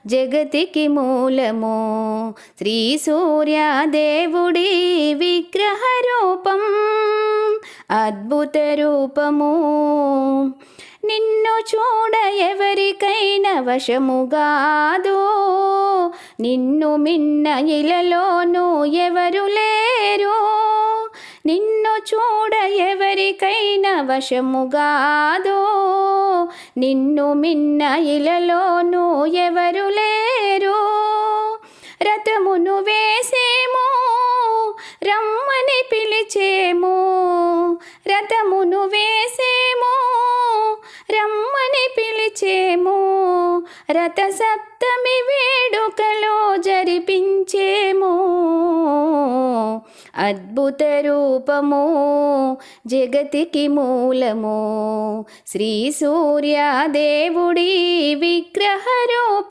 జగతికి మూలము. శ్రీ సూర్యదేవుడి విగ్రహ రూపం అద్భుత రూపము. నిన్ను చూడ ఎవరికైనా వశముగాదు, నిన్ను మిన్న ఇలలోనూ ఎవరు లేరు. నిన్ను చూడ ఎవరికైనా వశముగాదు, నిన్ను మిన్న ఇలలోనూ ఎవరు లేరు. రథమును వేసేము రమ్మని పిలిచేము, రథమును వేసేము రమ్మని పిలిచేము. రథ సప్తమి వేడుకలో జరిపించేము. అద్భుత రూపము జగతికి మూలము. శ్రీ సూర్యదేవుడి విగ్రహ రూపం